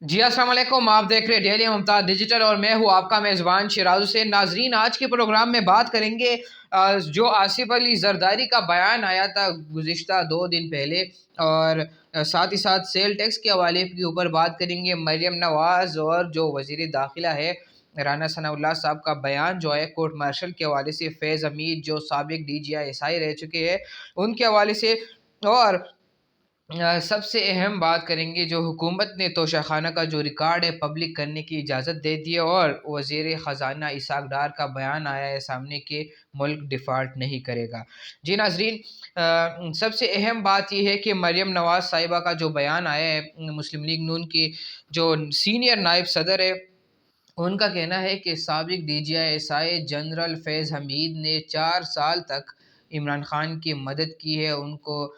जी अस्सलाम वालेकुम। आप देख रहे हैं डेली मुमताज़ डिजिटल और मैं हूँ आपका मेज़बान शिराज हुसैन। नाजरीन, आज के प्रोग्राम में बात करेंगे जो आसिफ अली जरदारी का बयान आया था गुज़िश्ता 2 दिन पहले, और साथ ही साथ सेल टैक्स के हवाले के ऊपर बात करेंगे। मरियम नवाज़ और जो वज़ीर दाखिला है राना सनाउल्लाह साहब का बयान जो है कोर्ट मार्शल के हवाले से, फैज़ हमीद जो साबिक DGI SI रह चुके हैं उनके हवाले से, और सबसे अहम बात करेंगे जो हुकूमत ने तोशाखाना का जो रिकॉर्ड है पब्लिक करने की इजाज़त दे दी है, और वज़ीर ख़जाना इसाक डार का बयान आया है सामने कि मुल्क डिफ़ॉल्ट नहीं करेगा। जी नाज़रीन, सबसे अहम बात यह है कि मरियम नवाज़ साहिबा का जो बयान आया है, मुस्लिम लीग नून की जो सीनियर नायब सदर है, उनका कहना है कि साबिक DGI SI जनरल फैज़ हमीद ने 4 साल तक इमरान खान की मदद की है, उनको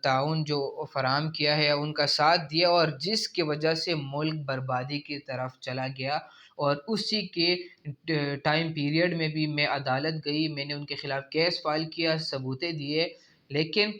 ताउन जो फराहम किया है, उनका साथ दिया, और जिसकी वजह से मुल्क बर्बादी की तरफ चला गया। और उसी के टाइम पीरियड में भी मैं अदालत गई, मैंने उनके ख़िलाफ़ केस फाइल किया, सबूतें दिए, लेकिन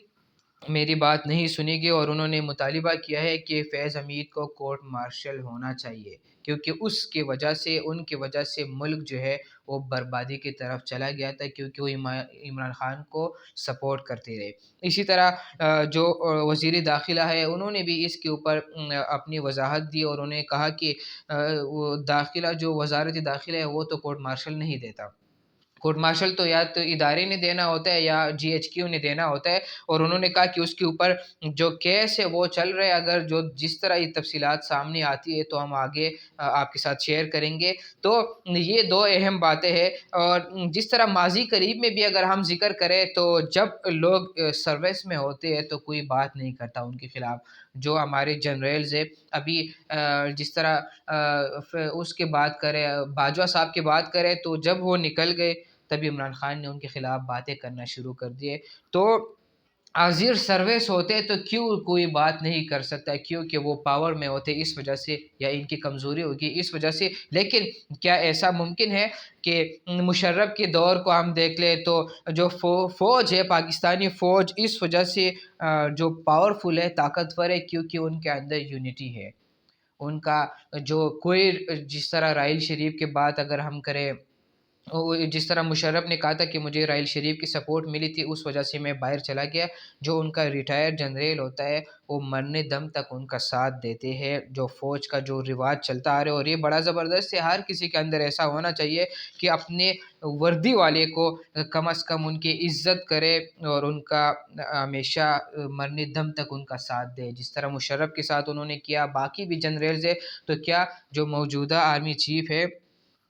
मेरी बात नहीं सुनी गई, और उन्होंने मुतालिबा किया है कि फैज़ हमीद को कोर्ट मार्शल होना चाहिए, क्योंकि उसकी वजह से, उनकी वजह से मुल्क जो है वो बर्बादी की तरफ चला गया था, क्योंकि वो इमरान खान को सपोर्ट करते रहे। इसी तरह जो वज़ीर दाखिला है उन्होंने भी इसके ऊपर अपनी वजाहत दी, और उन्होंने कहा कि वो दाखिला जो वजारत दाखिला है वो तो कोर्ट मार्शल नहीं देता। कोर्ट मार्शल तो या तो इदारे ने देना होता है या GHQ ने देना होता है, और उन्होंने कहा कि उसके ऊपर जो केस है वो चल रहा है, अगर जो जिस तरह ये तफसीलात सामने आती है तो हम आगे आपके साथ शेयर करेंगे। तो ये 2 अहम बातें हैं, और जिस तरह माज़ी करीब में भी अगर हम ज़िक्र करें तो जब लोग सर्विस में होते हैं तो कोई बात नहीं करता उनके ख़िलाफ़। जो हमारे जनरल्स हैं अभी, जिस तरह उसकी बात करें, बाजवा साहब की बात करें, तो जब वो निकल गए तभी इमरान खान ने उनके ख़िलाफ़ बातें करना शुरू कर दिए। तो आज़िर सर्विस होते तो क्यों कोई बात नहीं कर सकता, क्योंकि वो पावर में होते इस वजह से, या इनकी कमज़ोरी होगी इस वजह से। लेकिन क्या ऐसा मुमकिन है कि मुशर्रफ के दौर को हम देख लें तो जो फ़ौज है, पाकिस्तानी फ़ौज इस वजह से जो पावरफुल है, ताकतवर है, क्योंकि उनके अंदर यूनिटी है। उनका जो कोई, जिस तरह राहिल शरीफ की बात अगर हम करें, वो जिस तरह मुशर्रफ ने कहा था कि मुझे राहिल शरीफ की सपोर्ट मिली थी, उस वजह से मैं बाहर चला गया। जो उनका रिटायर्ड जनरल होता है वो मरने दम तक उनका साथ देते हैं। जो फ़ौज का जो रिवाज चलता आ रहा है, और ये बड़ा ज़बरदस्त है, हर किसी के अंदर ऐसा होना चाहिए कि अपने वर्दी वाले को कम अज़ कम उनकी इज़्ज़त करे, और उनका हमेशा मरने दम तक उनका साथ दे, जिस तरह मुशर्रफ के साथ उन्होंने किया। बाकी भी जनरल्स है, तो क्या जो मौजूदा आर्मी चीफ़ है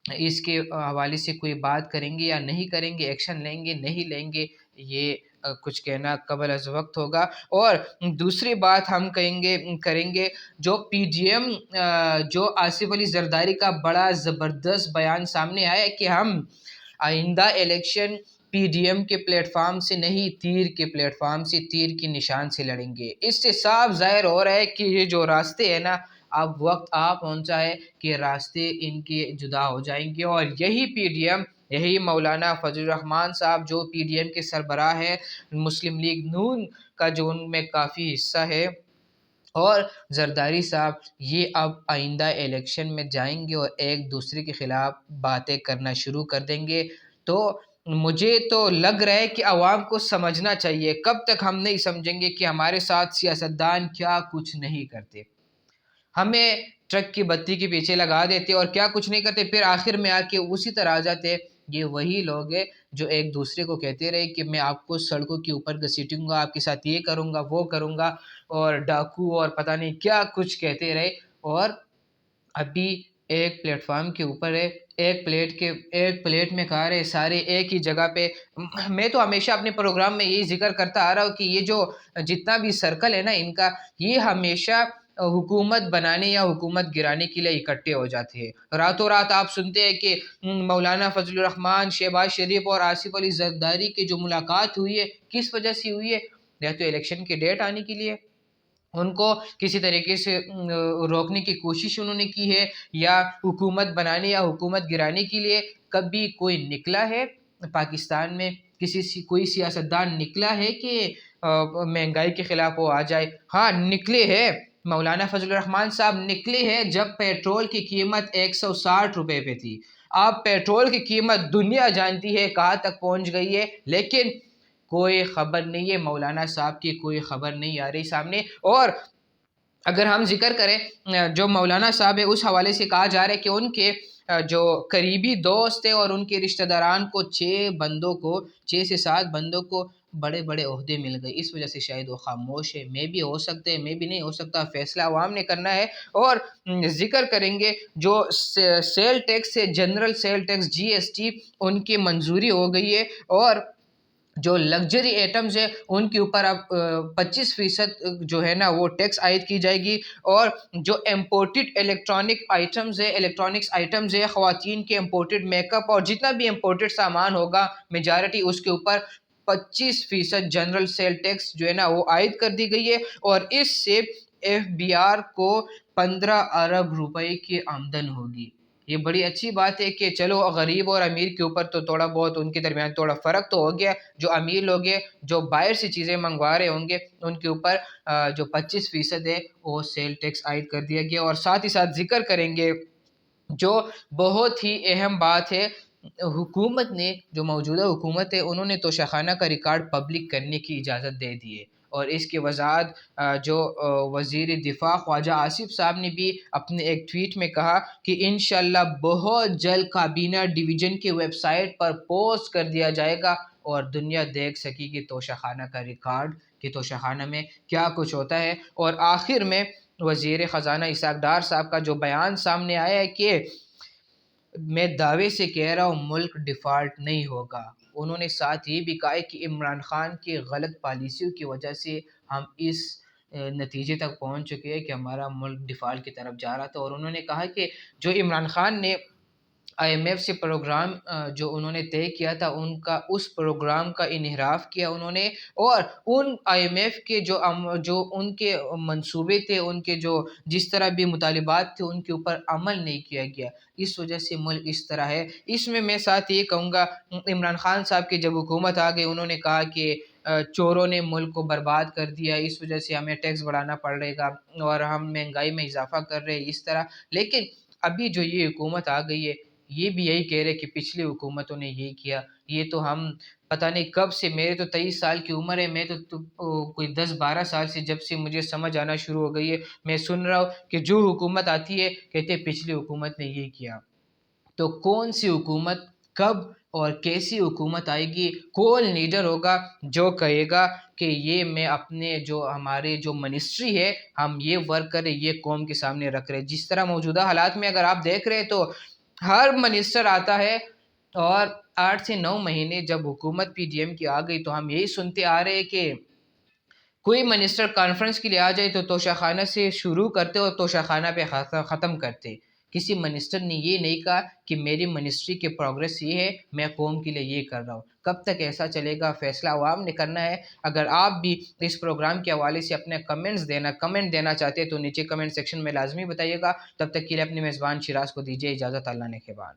इसके हवाले से कोई बात करेंगे या नहीं करेंगे, एक्शन लेंगे, नहीं लेंगे, ये कुछ कहना क़ब्ल अज़ वक़्त होगा। और दूसरी बात हम करेंगे जो PDM, जो आसिफ अली ज़रदारी का बड़ा ज़बरदस्त बयान सामने आया है कि हम आइंदा इलेक्शन PDM के प्लेटफ़ॉर्म से नहीं, तीर के प्लेटफ़ॉर्म से, तीर के निशान से लड़ेंगे। इससे साफ ज़ाहिर हो रहा है कि ये जो रास्ते हैं ना, अब वक्त आ पहुंचा है कि रास्ते इनके जुदा हो जाएंगे, और यही PDM, यही मौलाना फजल रहमान साहब जो PDM के सरबराह है, मुस्लिम लीग नून का जो उनमें काफ़ी हिस्सा है, और जरदारी साहब, ये अब आइंदा इलेक्शन में जाएंगे और एक दूसरे के ख़िलाफ़ बातें करना शुरू कर देंगे। तो मुझे तो लग रहा है कि आवाम को समझना चाहिए, कब तक हम नहीं समझेंगे कि हमारे साथ सियासतदान क्या कुछ नहीं करते। हमें ट्रक की बत्ती के पीछे लगा देते और क्या कुछ नहीं करते, फिर आखिर में आके उसी तरह आ जाते। ये वही लोग हैं जो एक दूसरे को कहते रहे कि मैं आपको सड़कों के ऊपर घसीटूंगा, आपके साथ ये करूंगा, वो करूंगा, और डाकू और पता नहीं क्या कुछ कहते रहे, और अभी एक प्लेटफॉर्म के ऊपर है, एक प्लेट में खा रहे सारे एक ही जगह पे। मैं तो हमेशा अपने प्रोग्राम में यही जिक्र करता आ रहा हूँ कि ये जो जितना भी सर्कल है ना इनका, ये हमेशा हुकूमत बनाने या हुकूमत गिराने के लिए इकट्ठे हो जाते हैं। रातों रात आप सुनते हैं कि मौलाना फजल रहमान, शहबाज शरीफ और आसिफ अली जरदारी की जो मुलाकात हुई है, किस वजह से हुई है? या तो इलेक्शन की डेट आने के लिए, उनको किसी तरीके से रोकने की कोशिश उन्होंने की है, या हुकूमत बनाने या हुकूमत गिराने के लिए। कभी कोई निकला है पाकिस्तान में, कोई सियासतदान निकला है कि महंगाई के ख़िलाफ़ वो आ जाए? हाँ, निकले हैं, مولانا فضل الرحمان صاحب نکلے ہیں جب پیٹرول کی قیمت 160 روپے پہ تھی. اب پیٹرول کی قیمت دنیا جانتی ہے کہاں تک پہنچ گئی ہے، لیکن کوئی خبر نہیں ہے، مولانا صاحب کی کوئی خبر نہیں آ رہی سامنے. اور اگر ہم ذکر کریں جو مولانا صاحب ہے، اس حوالے سے کہا جا رہا ہے کہ ان کے جو قریبی دوست ہیں اور ان کے رشتہ داران کو 6 سے 7 بندوں کو بڑے بڑے عہدے مل گئے. اس وجہ سے شاید وہ خاموش ہے. میں بھی ہو سکتے ہیں، میں بھی نہیں ہو سکتا، فیصلہ عوام نے کرنا ہے. اور ذکر کریں گے جو سیل ٹیکس ہے، جنرل سیل ٹیکس GST، ان کی منظوری ہو گئی ہے. اور جو لگژری ایٹمز ہیں ان کے اوپر اب 25% جو ہے نا وہ ٹیکس عائد کی جائے گی. اور جو امپورٹڈ الیکٹرانکس آئٹمز ہے، خواتین کے امپورٹڈ میک اپ اور جتنا بھی امپورٹڈ سامان ہوگا میجارٹی، اس کے اوپر 25% جنرل سیل ٹیکس جو ہے نا وہ عائد کر دی گئی ہے. اور اس سے FBR کو 15 ارب روپے کی آمدن ہوگی. یہ بڑی اچھی بات ہے کہ چلو غریب اور امیر کے اوپر تو تھوڑا بہت ان کے درمیان تھوڑا فرق تو ہو گیا. جو امیر لوگ ہیں، جو باہر سے چیزیں منگوا رہے ہوں گے، ان کے اوپر جو 25% ہے وہ سیل ٹیکس عائد کر دیا گیا. اور ساتھ ہی ساتھ ذکر کریں گے جو بہت ہی اہم بات ہے، حکومت نے، جو موجودہ حکومت ہے، انہوں نے توشہ کا ریکارڈ پبلک کرنے کی اجازت دے دی ہے. اور اس کی وضاحت جو وزیر دفاع خواجہ آصف صاحب نے بھی اپنے ایک ٹویٹ میں کہا کہ انشاءاللہ بہت جلد کابینہ ڈویژن کی ویب سائٹ پر پوسٹ کر دیا جائے گا اور دنیا دیکھ سکے گی توشہ خانہ کا ریکارڈ کہ توشہ خانہ میں کیا کچھ ہوتا ہے. اور آخر میں وزیر خزانہ اسحاق ڈار صاحب کا جو بیان سامنے آیا ہے کہ میں دعوے سے کہہ رہا ہوں ملک ڈیفالٹ نہیں ہوگا. انہوں نے ساتھ یہ بھی کہا ہے کہ عمران خان کی غلط پالیسیوں کی وجہ سے ہم اس نتیجے تک پہنچ چکے ہیں کہ ہمارا ملک ڈیفالٹ کی طرف جا رہا تھا. اور انہوں نے کہا کہ جو عمران خان نے IMF سے پروگرام جو انہوں نے طے کیا تھا، اس پروگرام کا انحراف کیا انہوں نے. اور ان IMF کے جو ان کے منصوبے تھے، ان کے جو جس طرح بھی مطالبات تھے، ان کے اوپر عمل نہیں کیا گیا. اس وجہ سے ملک اس طرح ہے. اس میں ساتھ یہ کہوں گا، عمران خان صاحب کی جب حکومت آ گئی، انہوں نے کہا کہ چوروں نے ملک کو برباد کر دیا، اس وجہ سے ہمیں ٹیکس بڑھانا پڑے گا اور ہم مہنگائی میں اضافہ کر رہے ہیں اس طرح. لیکن ابھی جو یہ حکومت آ گئی ہے، یہ بھی یہی کہہ رہے کہ پچھلی حکومتوں نے یہ کیا. یہ تو ہم پتہ نہیں کب سے، میرے تو 23 سال کی عمر ہے، میں تو کوئی 10-12 سال سے جب سے مجھے سمجھ آنا شروع ہو گئی ہے، میں سن رہا ہوں کہ جو حکومت آتی ہے کہتے پچھلی حکومت نے یہ کیا. تو کون سی حکومت کب اور کیسی حکومت آئے گی؟ کون لیڈر ہوگا جو کہے گا کہ یہ میں اپنے جو ہمارے جو منسٹری ہے، ہم یہ ورک کریں، یہ قوم کے سامنے رکھ رہے. جس طرح موجودہ حالات میں اگر آپ دیکھ رہے تو ہر منسٹر آتا ہے اور 8 سے 9 مہینے جب حکومت PDM کی آ گئی تو ہم یہی سنتے آ رہے ہیں کہ کوئی منسٹر کانفرنس کے لیے آ جائے تو توشہ خانہ سے شروع کرتے اور توشہ خانہ پہ ختم کرتے. کسی منسٹر نے یہ نہیں کہا کہ میری منسٹری کے پروگریس یہ ہے، میں قوم کے لیے یہ کر رہا ہوں. کب تک ایسا چلے گا؟ فیصلہ عوام نے کرنا ہے. اگر آپ بھی اس پروگرام کے حوالے سے اپنے کمنٹ دینا چاہتے ہیں تو نیچے کمنٹ سیکشن میں لازمی بتائیے گا. تب تک کے لیے اپنے میزبان شیراز کو دیجیے اجازت. اللہ نے کے بعد.